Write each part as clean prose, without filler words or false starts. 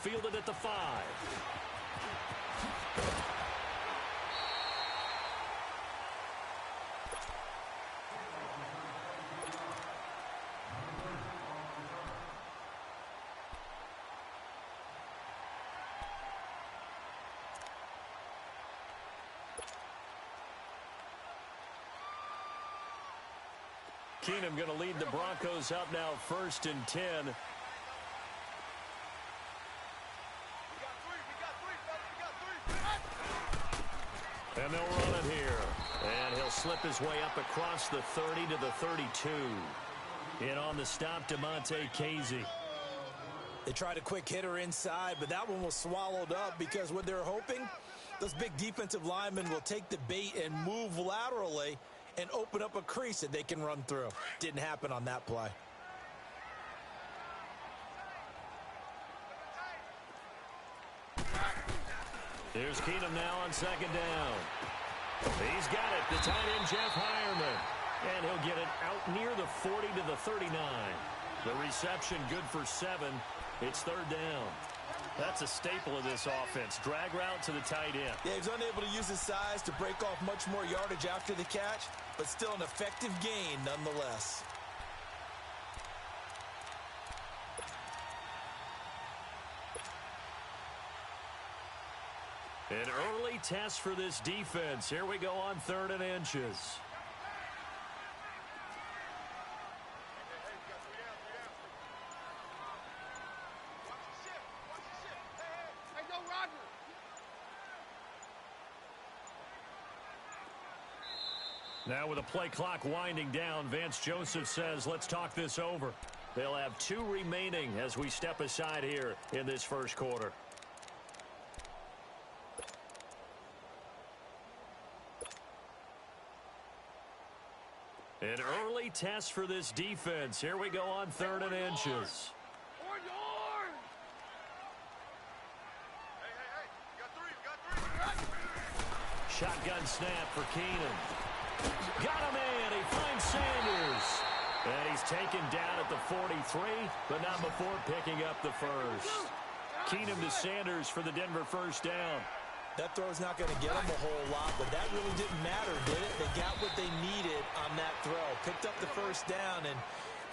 fielded at the 5. Keenum going to lead the Broncos up now 1st and 10. And they'll run it here. And he'll slip his way up across the 30 to the 32. In on the stop, Demonte Casey. They tried a quick hitter inside, but that one was swallowed up because what they're hoping, those big defensive linemen will take the bait and move laterally and open up a crease that they can run through. Didn't happen on that play. Here's Keenum now on 2nd down. He's got it, the tight end Jeff Hireman. And he'll get it out near the 40 to the 39. The reception good for 7. It's 3rd down. That's a staple of this offense. Drag route to the tight end. Yeah, he's unable to use his size to break off much more yardage after the catch, but still an effective gain nonetheless. An early test for this defense. Here we go on 3rd and inches. Now with the play clock winding down, Vance Joseph says, let's talk this over. They'll have 2 remaining as we step aside here in this 1st quarter. An early test for this defense. Here we go on 3rd and inches. Shotgun snap for Keenum. Got a man. He finds Sanders. And he's taken down at the 43, but not before picking up the 1st. Keenum to Sanders for the Denver 1st down. That throw's not going to get them a whole lot, but that really didn't matter, did it? They got what they needed on that throw. Picked up the 1st down, and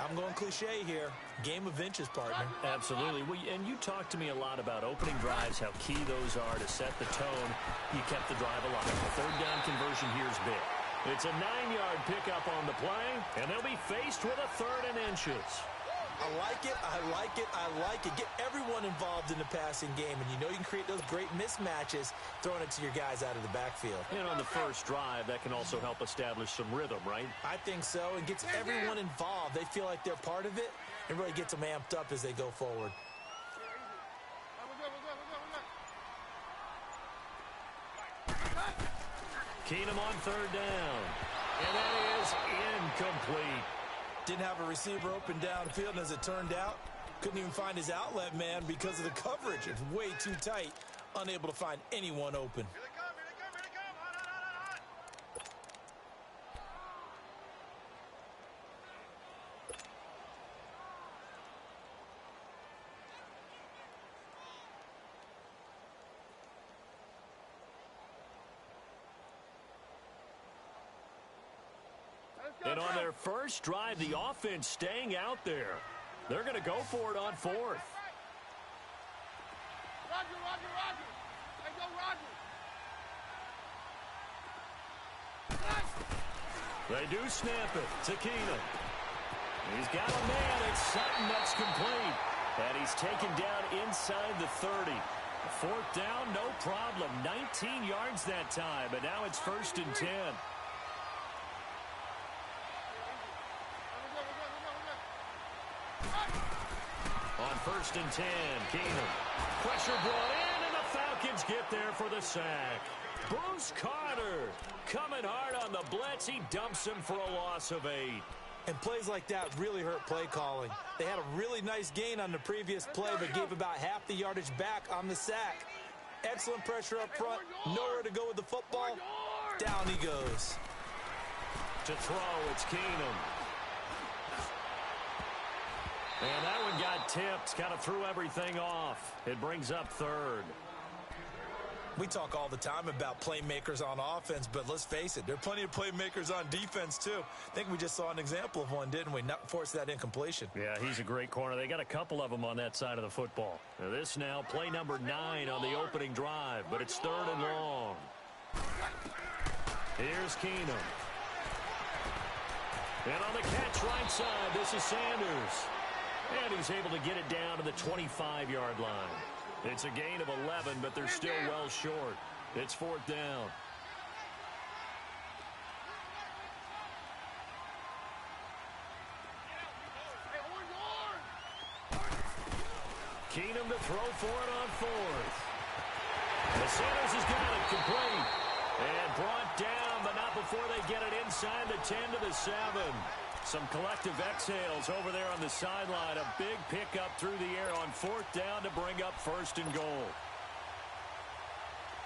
I'm going cliche here. Game of inches, partner. Absolutely. Well, and you talked to me a lot about opening drives, how key those are to set the tone. You kept the drive alive. The 3rd down conversion here is big. It's a 9-yard pickup on the play, and they'll be faced with a 3rd and inches. I like it, I like it, I like it. Get everyone involved in the passing game, and you know you can create those great mismatches throwing it to your guys out of the backfield. And on the 1st drive, that can also help establish some rhythm, right? I think so, and gets everyone involved. They feel like they're part of it, and really gets them amped up as they go forward. Keenum on 3rd down, and that is incomplete. Didn't have a receiver open downfield, and as it turned out, couldn't even find his outlet man because of the coverage. It's way too tight, unable to find anyone open. And on their 1st drive, the offense staying out there. They're going to go for it on 4th. Roger. Hey, go, Roger. They do snap it to Keenum. He's got a man. It's Sutton that's complete. And he's taken down inside the 30. 4th down, no problem. 19 yards that time, but now it's 1st and 10. On 1st and 10, Keenum. Pressure brought in, and the Falcons get there for the sack. Bruce Carter coming hard on the blitz. He dumps him for a loss of 8. And plays like that really hurt play calling. They had a really nice gain on the previous play, but gave about half the yardage back on the sack. Excellent pressure up front. Nowhere to go with the football. Down he goes. To throw, it's Keenum. And that one got tipped, kind of threw everything off. It brings up third. We talk all the time about playmakers on offense, but let's face it, there are plenty of playmakers on defense, too. I think we just saw an example of one, didn't we? Not force that incompletion. Yeah, he's a great corner. They got a couple of them on that side of the football. Now this now, play number 9 on the opening drive, but it's third and long. Here's Keenum. And on the catch right side, this is Sanders. And he's able to get it down to the 25-yard line. It's a gain of 11, but they're still well short. It's fourth down. Keenum to throw for it on fourth. The Sanders has got it complete. And brought down, but not before they get it inside the 10 to the 7. Some collective exhales over there on the sideline. A big pickup through the air on fourth down to bring up first and goal.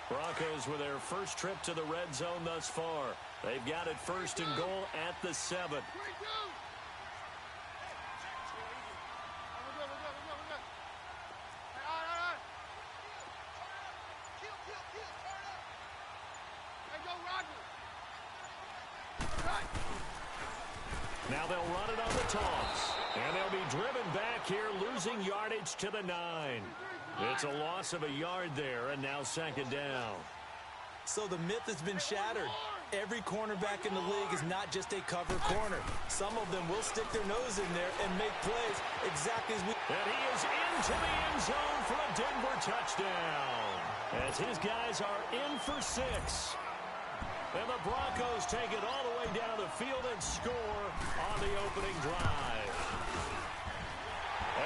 Broncos with their first trip to the red zone thus far. They've got it first and goal at the 7. Now they'll run it on the toss. And they'll be driven back here, losing yardage to the 9. It's a loss of a yard there, and now second down. So the myth has been shattered. Every cornerback in the league is not just a cover corner. Some of them will stick their nose in there and make plays exactly as we... And he is into the end zone for a Denver touchdown. As his guys are in for 6. And the Broncos take it all the way down the field and score on the opening drive.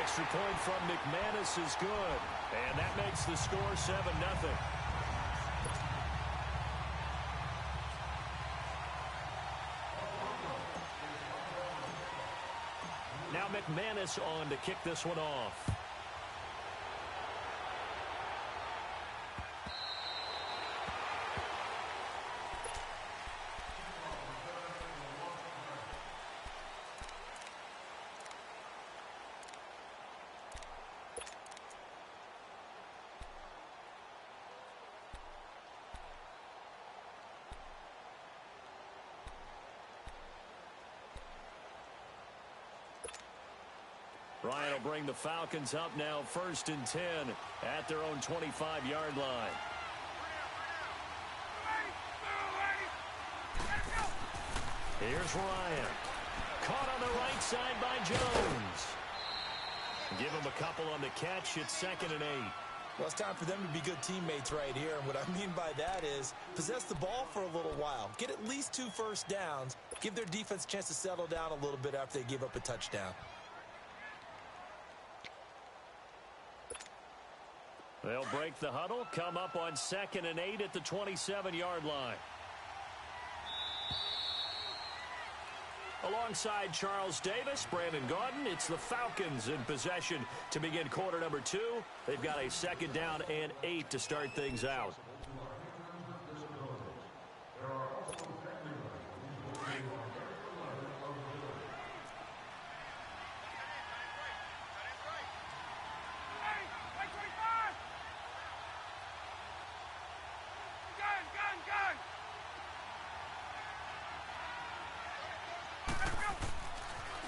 Extra point from McManus is good. And that makes the score 7-0. Now McManus on to kick this one off. Ryan will bring the Falcons up now, first and 10 at their own 25-yard line. Here's Ryan. Caught on the right side by Jones. Give him a couple on the catch. It's 2nd and 8. Well, it's time for them to be good teammates right here. And what I mean by that is possess the ball for a little while. Get at least 2 first downs. Give their defense a chance to settle down a little bit after they give up a touchdown. They'll break the huddle, come up on 2nd and 8 at the 27-yard line. Alongside Charles Davis, Brandon Gaudin, it's the Falcons in possession to begin quarter number 2. They've got a 2nd down and 8 to start things out.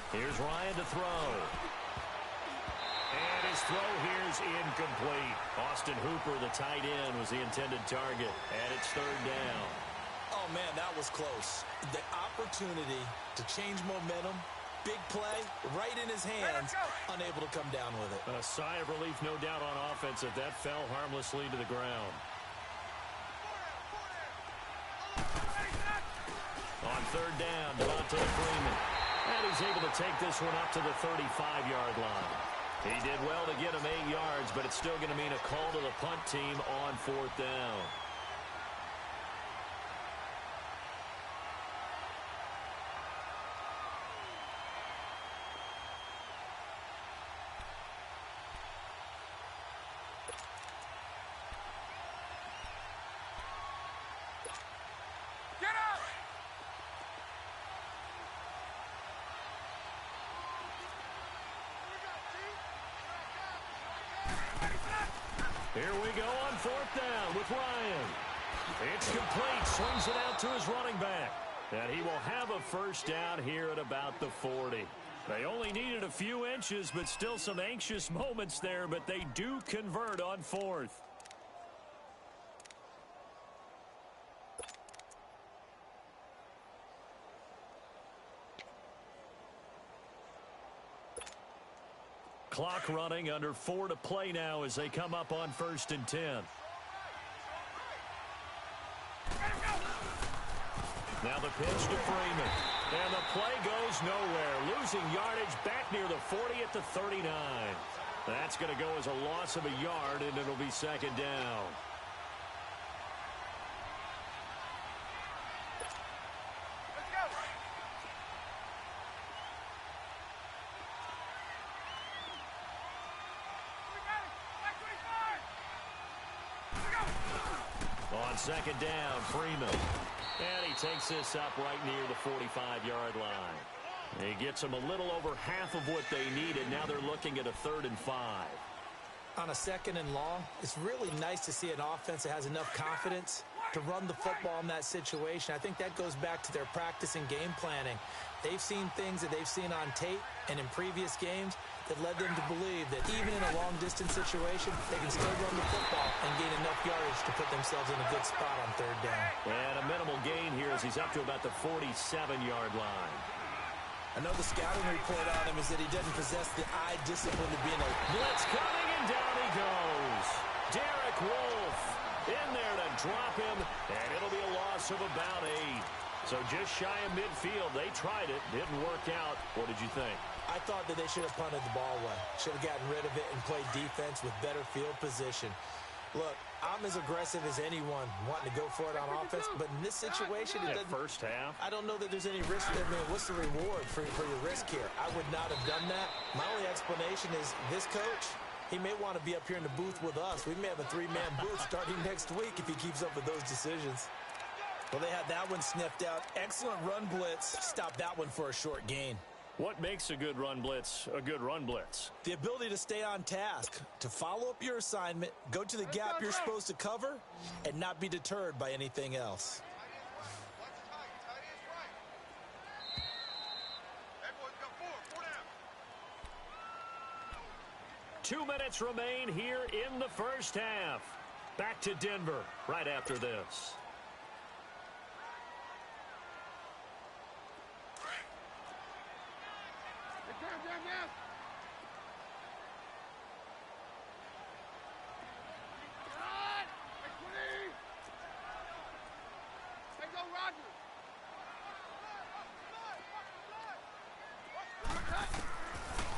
Here's Ryan to throw. And his throw here's incomplete. Austin Hooper, the tight end, was the intended target. And it's 3rd down. Oh, man, that was close. The opportunity to change momentum, big play, right in his hands, unable to come down with it. A sigh of relief, no doubt, on offense that fell harmlessly to the ground. On 3rd down, Devontae Freeman. And he's able to take this one up to the 35-yard line. He did well to get him 8 yards, but it's still going to mean a call to the punt team on 4th down. Here we go on fourth down with Ryan. It's complete. Swings it out to his running back. And he will have a first down here at about the 40. They only needed a few inches, but still some anxious moments there, but they do convert on fourth. Clock running, under 4 to play now as they come up on 1st and 10. Now the pitch to Freeman. And the play goes nowhere. Losing yardage back near the 40 at the 39. That's going to go as a loss of a yard, and it'll be 2nd down. On 2nd down, Freeman. And he takes this up right near the 45-yard line. He gets them a little over half of what they needed. Now they're looking at a 3rd and 5. On a 2nd and long, it's really nice to see an offense that has enough confidence to run the football in that situation. I think that goes back to their practice and game planning. They've seen things that they've seen on tape and in previous games that led them to believe that even in a long-distance situation, they can still run the football and gain enough yardage to put themselves in a good spot on 3rd down. And a minimal gain here as he's up to about the 47-yard line. I know the scouting report on him is that he doesn't possess the eye discipline to be in a blitz coming, and down he goes. Derek Wolfe in there to drop him, and it'll be a loss of about 8. So just shy of midfield. They tried it. Didn't work out. What did you think? I thought that they should have punted the ball away. Should have gotten rid of it and played defense with better field position. Look, I'm as aggressive as anyone wanting to go for it on offense, but in this situation, it doesn't. First half. I don't know that there's any risk there. Man, what's the reward for your risk here? I would not have done that. My only explanation is this coach, he may want to be up here in the booth with us. We may have a 3-man booth starting next week if he keeps up with those decisions. Well, they had that one sniffed out. Excellent run blitz. Stop that one for a short gain. What makes a good run blitz a good run blitz? The ability to stay on task, to follow up your assignment, go to the gap you're supposed to cover, and not be deterred by anything else. 2 minutes remain here in the first half. Back to Denver right after this.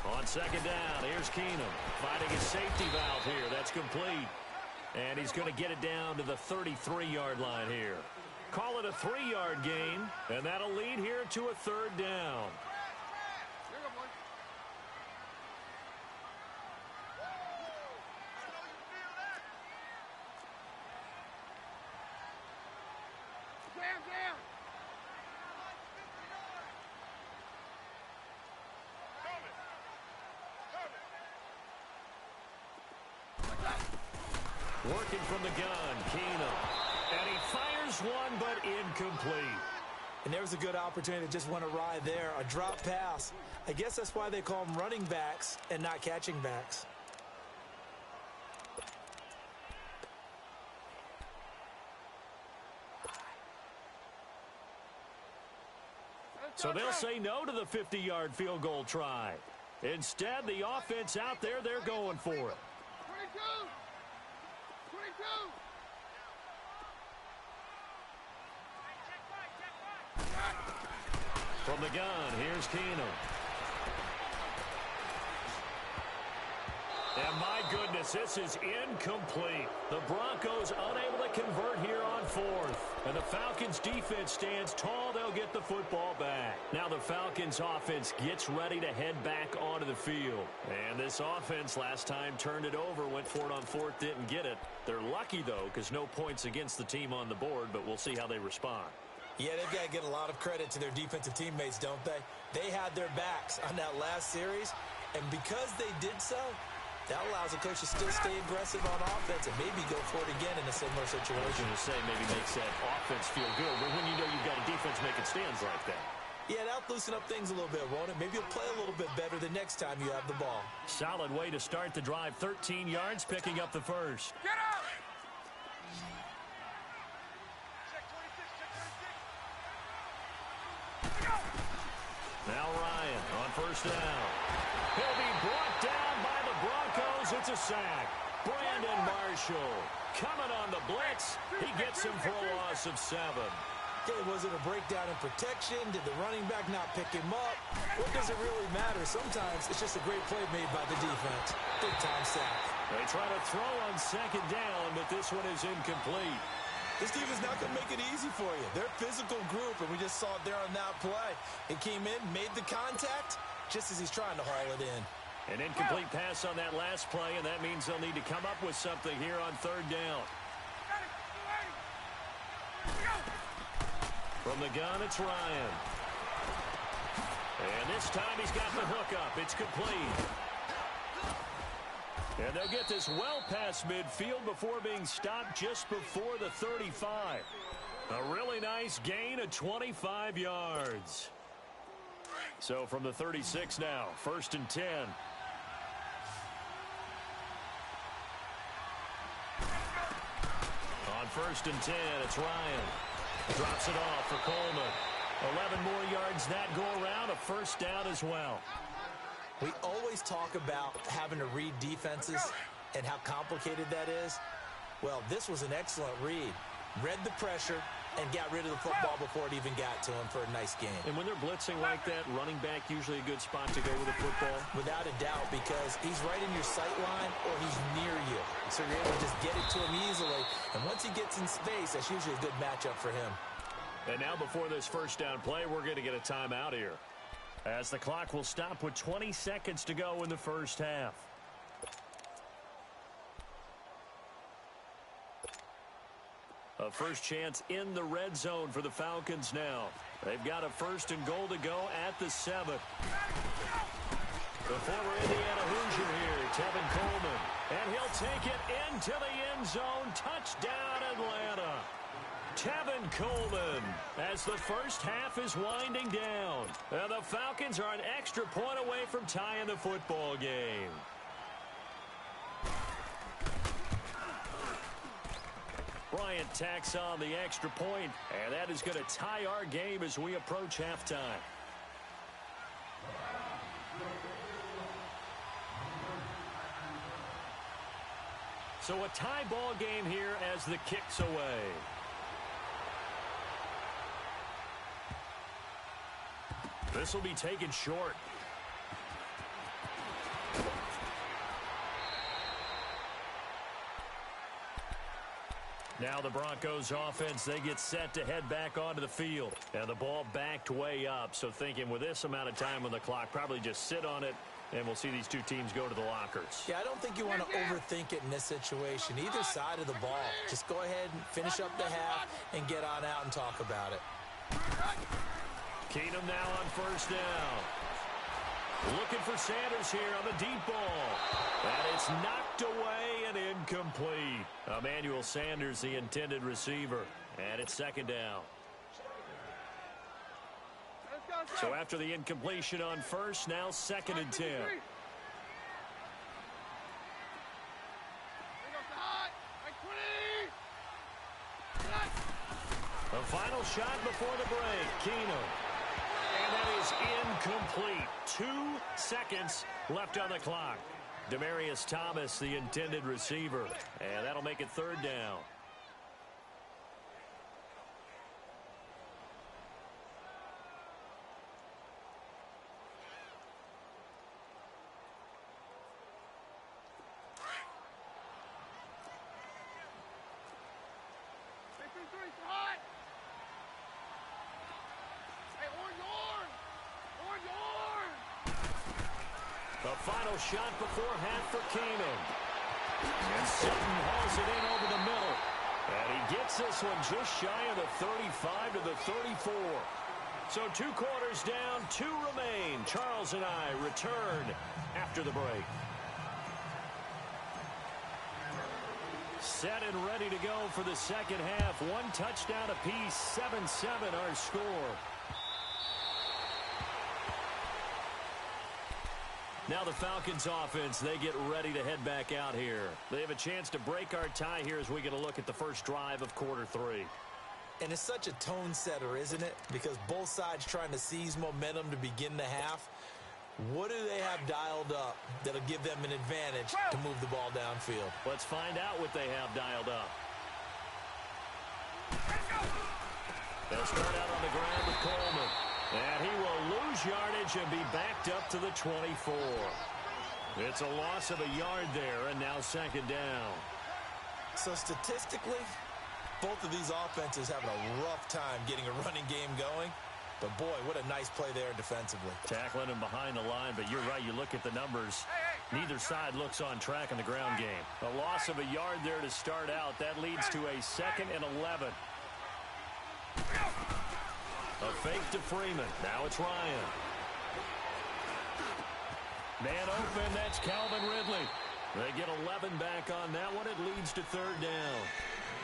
On 2nd down, here's Keenum finding his safety valve here. That's complete. And he's going to get it down to the 33-yard line here. Call it a 3-yard gain, and that'll lead here to a 3rd down. Working from the gun, Keenum. And he fires one, but incomplete. And there was a good opportunity that just went awry there. A drop pass. I guess that's why they call them running backs and not catching backs. So they'll say no to the 50-yard field goal try. Instead, the offense out there, they're going for it. 22! From the gun, here's Keenum. And my goodness, this is incomplete. The Broncos unable to convert here on 4th. And the Falcons defense stands tall. They'll get the football back. Now the Falcons offense gets ready to head back onto the field. And this offense last time turned it over, went for it on 4th, didn't get it. They're lucky, though, because no points against the team on the board, but we'll see how they respond. Yeah, they've got to get a lot of credit to their defensive teammates, don't they? They had their backs on that last series, and because they did so, That allows the coach to still stay aggressive on offense and maybe go for it again in a similar situation. I was going to say maybe makes that offense feel good, but when you know you've got a defense making stands like that. Yeah, that'll loosen up things a little bit, won't it? Maybe you'll play a little bit better the next time you have the ball. Solid way to start the drive. 13 yards, picking up the first. Get out! Now Ryan on first down. He'll be brought down by the Broncos. It's a sack. Brandon Marshall coming on the blitz. He gets him for a loss of 7. Okay, was it a breakdown in protection? Did the running back not pick him up? What does it really matter? Sometimes it's just a great play made by the defense. Big-time sack. They try to throw on second down, but this one is incomplete. This team is not going to make it easy for you. They're a physical group, and we just saw it there on that play. It came in, made the contact, just as he's trying to haul it in. An incomplete pass on that last play, and that means they'll need to come up with something here on third down. From the gun, it's Ryan. And this time he's got the hook up. It's complete. And they'll get this well past midfield before being stopped just before the 35. A really nice gain of 25 yards. So from the 36 now, 1st and 10. On 1st and 10, it's Ryan. Drops it off for Coleman. 11 more yards that go around, a first down as well. We always talk about having to read defenses and how complicated that is. Well, this was an excellent read. Read the pressure and got rid of the football before it even got to him for a nice game. And when they're blitzing like that, running back usually a good spot to go with the football? Without a doubt, because he's right in your sight line or he's near you. So you're able to just get it to him easily. And once he gets in space, that's usually a good matchup for him. And now before this first down play, we're going to get a timeout here, as the clock will stop with 20 seconds to go in the first half. A first chance in the red zone for the Falcons now. They've got a 1st and goal to go at the 7. The former Indiana Hoosier here, Tevin Coleman. And he'll take it into the end zone. Touchdown, Atlanta. Tevin Coleman, as the first half is winding down. And the Falcons are an extra point away from tying the football game. Bryant tacks on the extra point, and that is going to tie our game as we approach halftime. So a tie ball game here as the kick's away. This will be taken short. Now the Broncos offense, they get set to head back onto the field. And the ball backed way up. So thinking with this amount of time on the clock, probably just sit on it, and we'll see these two teams go to the lockers. Yeah, I don't think you want to overthink it in this situation. Either side of the ball. Just go ahead and finish up the half and get on out and talk about it. Keenum now on first down. Looking for Sanders here on the deep ball. And it's knocked away and incomplete. Emmanuel Sanders, the intended receiver. And it's 2nd down. So after the incompletion on first, now 2nd and 10. The final shot before the break, Keenum. And that is incomplete. 2 seconds left on the clock. Demaryius Thomas, the intended receiver. And that'll make it 3rd down. The final shot before half for Keenum. And Sutton hauls it in over the middle. And he gets this one just shy of the 35 to the 34. So 2 quarters down, 2 remain. Charles and I return after the break. Set and ready to go for the second half. One touchdown apiece, 7-7 our score. Now the Falcons offense, they get ready to head back out here. They have a chance to break our tie here as we get a look at the first drive of quarter 3. And it's such a tone setter, isn't it? Because both sides trying to seize momentum to begin the half. What do they have dialed up that'll give them an advantage to move the ball downfield? Let's find out what they have dialed up. They'll start out on the ground with Coleman. And he will lose yardage and be backed up to the 24. It's a loss of a yard there, and now second down. So statistically, both of these offenses having a rough time getting a running game going. But, boy, what a nice play there defensively. Tackling him behind the line, but you're right. You look at the numbers. Neither side looks on track in the ground game. A loss of a yard there to start out. That leads to a 2nd and 11. A fake to Freeman. Now it's Ryan. Man open. That's Calvin Ridley. They get 11 back on that one. It leads to third down.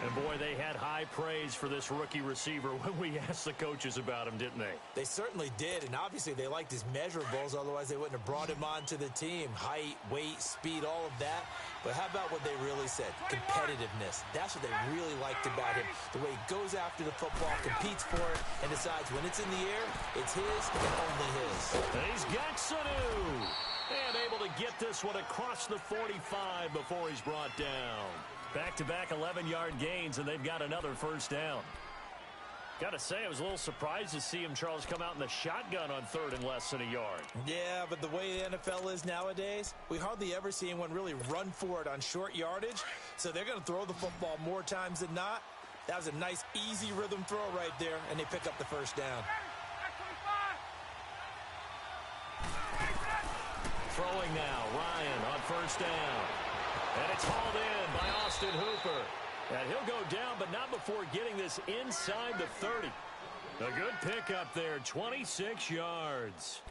And, boy, they had high praise for this rookie receiver when we asked the coaches about him, didn't they? They certainly did, and obviously they liked his measurables. Otherwise, they wouldn't have brought him onto the team. Height, weight, speed, all of that. But how about what they really said? Competitiveness. That's what they really liked about him. The way he goes after the football, competes for it, and decides when it's in the air, it's his and only his. And he's got Sanu. And able to get this one across the 45 before he's brought down. Back-to-back 11-yard gains, and they've got another first down. Got to say, I was a little surprised to see him, Charles, come out in the shotgun on third and less than a yard. Yeah, but the way the NFL is nowadays, we hardly ever see anyone really run for it on short yardage. So they're going to throw the football more times than not. That was a nice, easy rhythm throw right there, and they pick up the first down. Throwing now, Ryan on first down. And it's hauled in by Austin Hooper. And he'll go down, but not before getting this inside the 30. A good pickup there, 26 yards.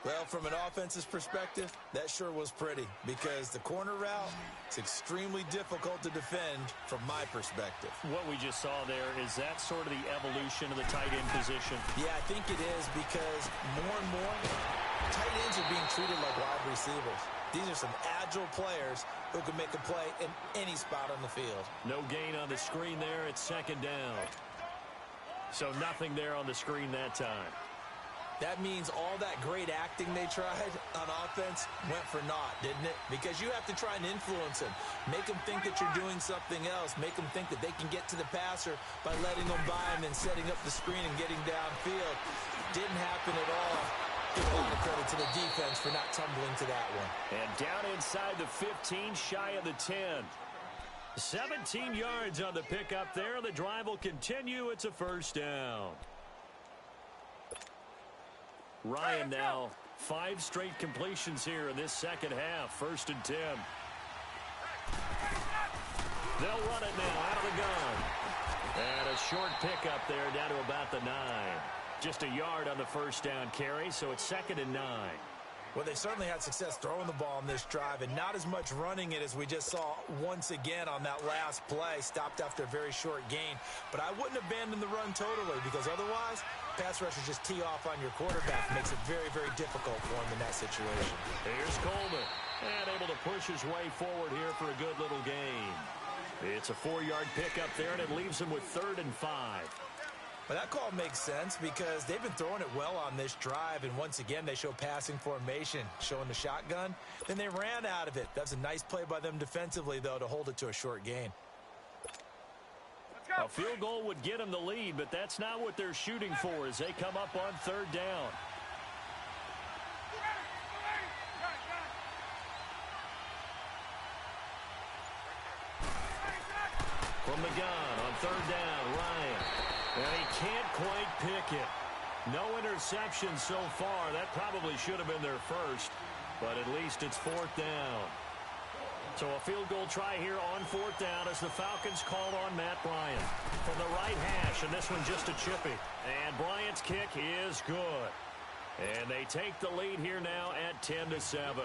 Well, from an offensive perspective, that sure was pretty because the corner route is extremely difficult to defend from my perspective. What we just saw there, is that sort of the evolution of the tight end position? Yeah, I think it is because more and more, tight ends are being treated like wide receivers. These are some agile players who can make a play in any spot on the field. No gain on the screen there. It's second down. So nothing there on the screen that time. That means all that great acting they tried on offense went for naught, didn't it? Because you have to try and influence them. Make them think that you're doing something else. Make them think that they can get to the passer by letting them by and then setting up the screen and getting downfield. Didn't happen at all. Give a lot of credit to the defense for not tumbling to that one. And down inside the 15, shy of the 10. 17 yards on the pickup there. The drive will continue. It's a first down. Ryan now, 5 straight completions here in this second half. 1st and 10. They'll run it now out of the gun. And a short pickup there down to about the 9. Just a yard on the first down carry, so it's 2nd and 9. Well, they certainly had success throwing the ball in this drive and not as much running it as we just saw once again on that last play. Stopped after a very short gain. But I wouldn't abandon the run totally because otherwise, pass rushers just tee off on your quarterback. Makes it very, very difficult for him in that situation. Here's Coleman. And able to push his way forward here for a good little gain. It's a 4-yard pickup there, and it leaves him with 3rd and 5. Well, that call makes sense because they've been throwing it well on this drive, and once again, they show passing formation, showing the shotgun. Then they ran out of it. That's a nice play by them defensively, though, to hold it to a short gain. A field goal would get them the lead, but that's not what they're shooting for as they come up on 3rd down. From the gun on 3rd down, Ryan. And he can't quite pick it. No interception so far. That probably should have been their first, but at least it's 4th down. So a field goal try here on 4th down as the Falcons call on Matt Bryant from the right hash, and this one just a chippy. And Bryant's kick is good. And they take the lead here now at 10-7.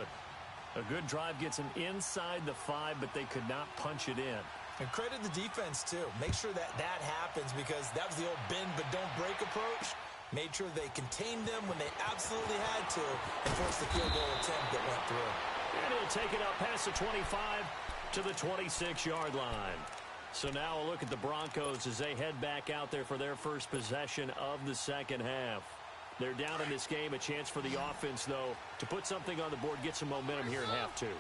A good drive gets them inside the 5, but they could not punch it in. And credit the defense, too. Make sure that that happens because that was the old bend but don't break approach. Made sure they contained them when they absolutely had to and forced the field goal attempt that went through. And he'll take it up past the 25 to the 26-yard line. So now a look at the Broncos as they head back out there for their first possession of the second half. They're down in this game. A chance for the offense, though, to put something on the board, get some momentum here in half two.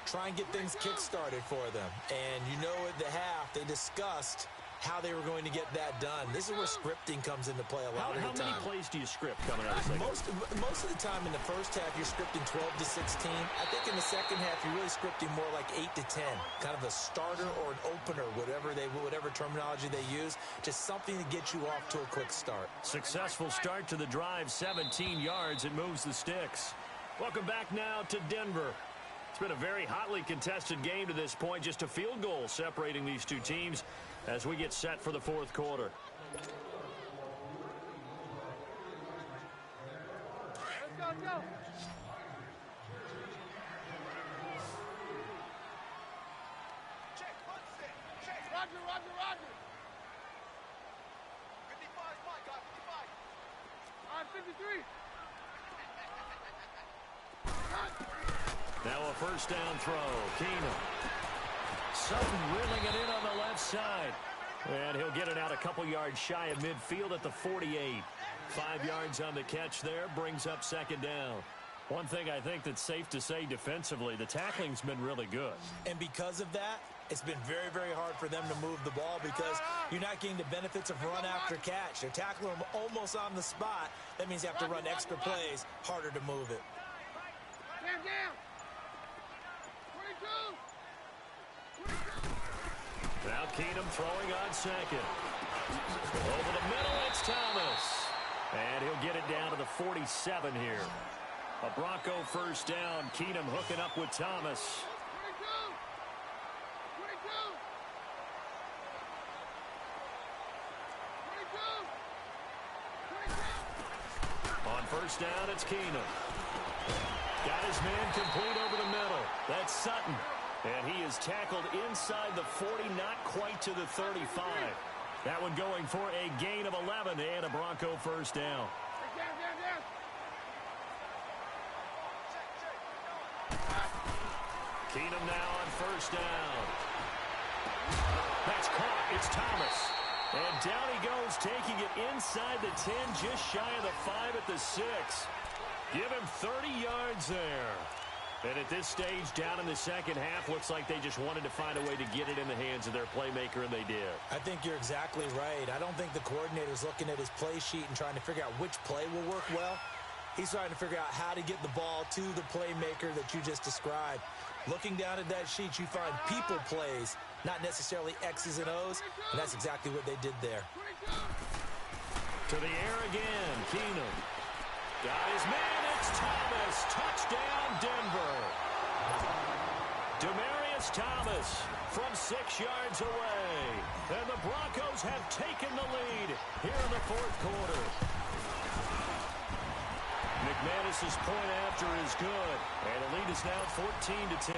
Try and get things kick-started for them. And you know at the half, they discussed how they were going to get that done. This is where scripting comes into play a lot of the time. How many plays do you script coming out of the second? Most of the time in the first half, you're scripting 12 to 16. I think in the second half, you're really scripting more like 8 to 10. Kind of a starter or an opener, whatever terminology they use. Just something to get you off to a quick start. Successful start to the drive, 17 yards. It moves the sticks. Welcome back now to Denver. It's been a very hotly contested game to this point. Just a field goal separating these two teams as we get set for the fourth quarter. Let's go, go. Check, Roger, Roger, Roger. 55 is my guy, 55. I'm 53. Now a first down throw. Keenum. Sutton reeling it in on the left side. And he'll get it out a couple yards shy of midfield at the 48. 5 yards on the catch there. Brings up second down. One thing I think that's safe to say defensively, the tackling's been really good. And because of that, it's been very, very hard for them to move the ball because you're not getting the benefits of run after catch. They're tackling them almost on the spot. That means you have to run extra plays, harder to move it. Stand down. 22. Now Keenum throwing on second. Over the middle, it's Thomas. And he'll get it down to the 47 here. A Bronco first down. Keenum hooking up with Thomas. 22. On first down, it's Keenum. Got his man complete over the middle. That's Sutton. And he is tackled inside the 40, not quite to the 35. That one going for a gain of 11 and a Bronco first down. Keenum now on first down. That's caught. It's Thomas. And down he goes, taking it inside the 10, just shy of the 5 at the 6. Give him 30 yards there. And at this stage, down in the second half, looks like they just wanted to find a way to get it in the hands of their playmaker, and they did. I think you're exactly right. I don't think the coordinator's looking at his play sheet and trying to figure out which play will work well. He's trying to figure out how to get the ball to the playmaker that you just described. Looking down at that sheet, you find people plays, not necessarily X's and O's, and that's exactly what they did there. To the air again, Keenum. Got his man, it's Thomas. Touchdown, Denver. Demaryius Thomas from 6 yards away. And the Broncos have taken the lead here in the fourth quarter. McManus's point after is good. And the lead is now 14-10.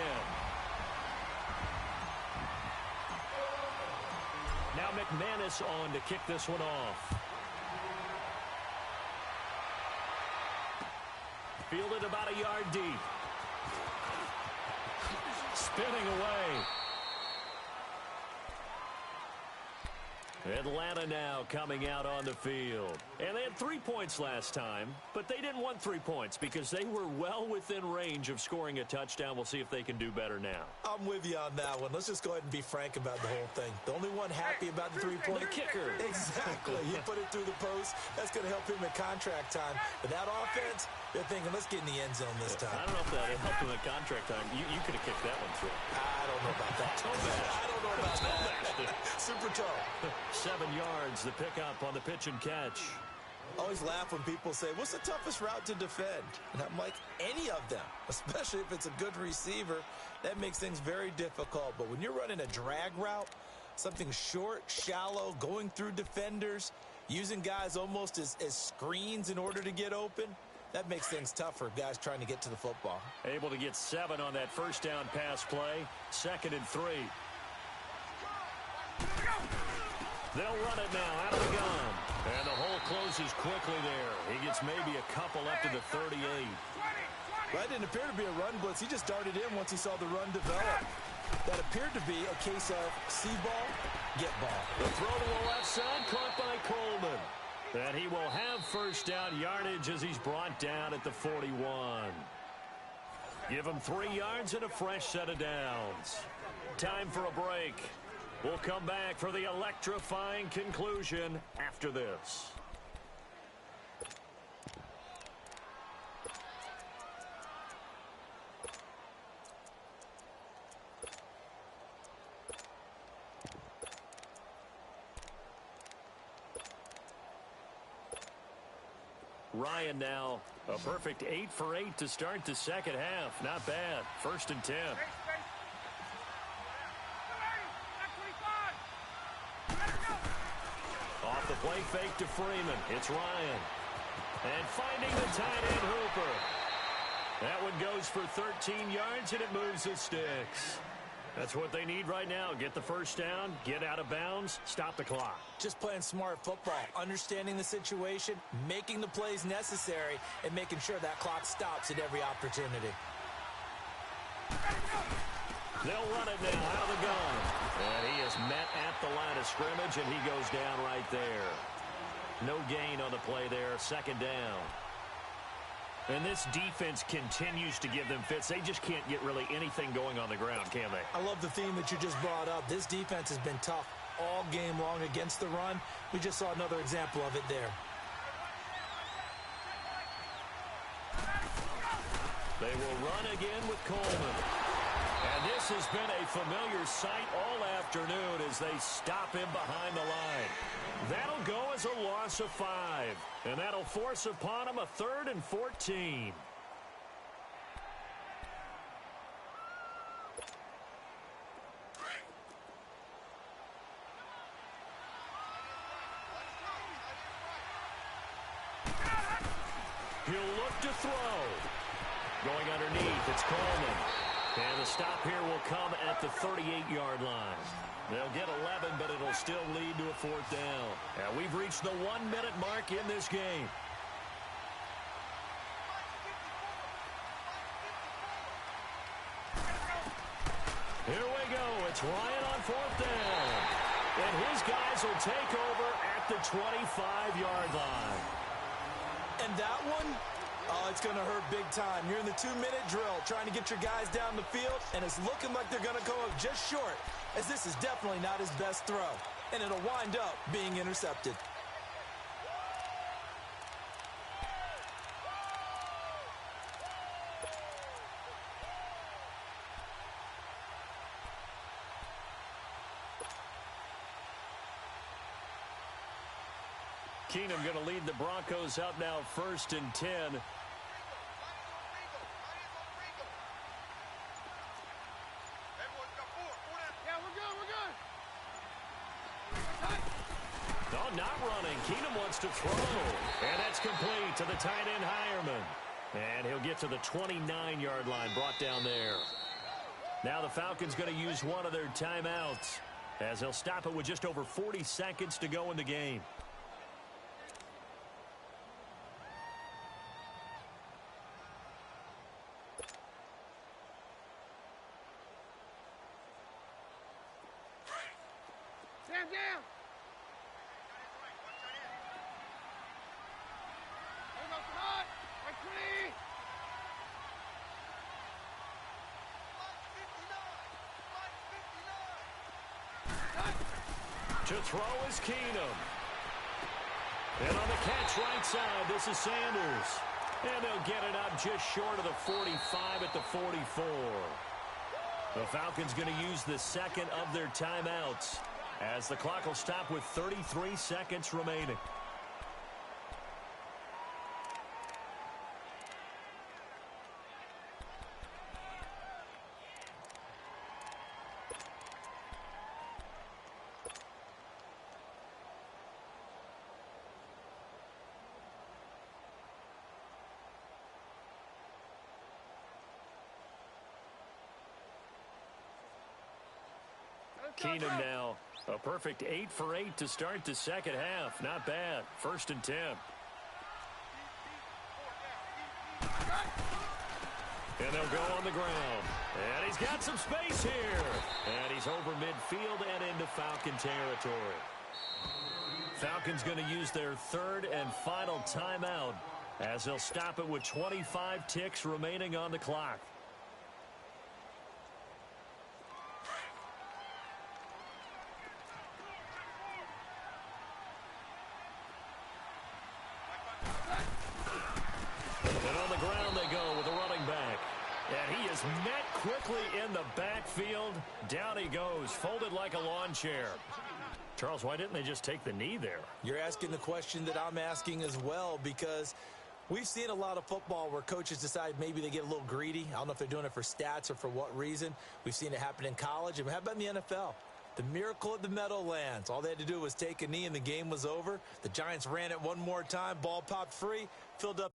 Now McManus on to kick this one off. Fielded about a yard deep. Spinning away. Atlanta now coming out on the field. And they had 3 points last time, but they didn't want 3 points because they were well within range of scoring a touchdown. We'll see if they can do better now. I'm with you on that one. Let's just go ahead and be frank about the whole thing. The only one happy about the three-point The kicker. Exactly. You put it through the post. That's going to help him at contract time. But that offense, they're thinking, let's get in the end zone this time. I don't know if that helped him at contract time. You could have kicked that one through. I don't know about that. I don't know about that. Super toe. 7 yards, the pickup on the pitch and catch. I always laugh when people say, what's the toughest route to defend? And I'm like, any of them, especially if it's a good receiver. That makes things very difficult. But when you're running a drag route, something short, shallow, going through defenders, using guys almost as screens in order to get open, that makes things tough for guys trying to get to the football. Able to get 7 on that first down pass play. 2nd and 3. They'll run it now out of the gun. And the hole closes quickly there. He gets maybe a couple up to the 38. That didn't appear to be a run blitz. He just darted in once he saw the run develop. That appeared to be a case of see ball, get ball. The throw to the left side, caught by Coleman. And he will have first down yardage as he's brought down at the 41. Give him 3 yards and a fresh set of downs. Time for a break. We'll come back for the electrifying conclusion after this. Ryan now a perfect 8 for 8 to start the second half. Not bad. 1st and 10. Off the play fake to Freeman. It's Ryan. And finding the tight end Hooper. That one goes for 13 yards and it moves the sticks. That's what they need right now. Get the first down, get out of bounds, stop the clock. Just playing smart football, understanding the situation, making the plays necessary, and making sure that clock stops at every opportunity. They'll run it now out of the gun. And he is met at the line of scrimmage, and he goes down right there. No gain on the play there, 2nd down. And this defense continues to give them fits. They just can't get really anything going on the ground, can they? I love the theme that you just brought up. This defense has been tough all game long against the run. We just saw another example of it there. They will run again with Coleman. And this has been a familiar sight all afternoon as they stop him behind the line. That'll go as a loss of 5. And that'll force upon him a 3rd and 14. He'll look to throw. Going underneath, it's Coleman. And the stop here will come at the 38-yard line. They'll get 11, but it'll still lead to a 4th down. And we've reached the 1-minute mark in this game. Here we go. It's Ryan on 4th down. And his guys will take over at the 25-yard line. And that one, oh, it's going to hurt big time. You're in the 2-minute drill trying to get your guys down the field, and it's looking like they're going to come up just short, as this is definitely not his best throw. And it'll wind up being intercepted. Keenum going to lead the Broncos up now 1st and 10. Oh, not running. Keenum wants to throw. And that's complete to the tight end Hireman. And he'll get to the 29-yard line, brought down there. Now the Falcons going to use one of their timeouts, as they'll stop it with just over 40 seconds to go in the game. Stand down. There goes Todd. Right 20. To throw is Keenum. And on the catch right side, this is Sanders. And they'll get it up just short of the 45 at the 44. The Falcons going to use the second of their timeouts, as the clock will stop with 33 seconds remaining. Keenum now A perfect 8 for 8 to start the second half. Not bad. 1st and 10. And they'll go on the ground. And he's got some space here. And he's over midfield and into Falcon territory. Falcons going to use their 3rd and final timeout as they'll stop it with 25 ticks remaining on the clock. And on the ground they go with a running back. And he is met quickly in the backfield. Down he goes, folded like a lawn chair. Charles, why didn't they just take the knee there? You're asking the question that I'm asking as well, because we've seen a lot of football where coaches decide maybe they get a little greedy. I don't know if they're doing it for stats or for what reason. We've seen it happen in college. And how about in the NFL? The miracle at the Meadowlands. All they had to do was take a knee and the game was over. The Giants ran it one more time. Ball popped free, filled up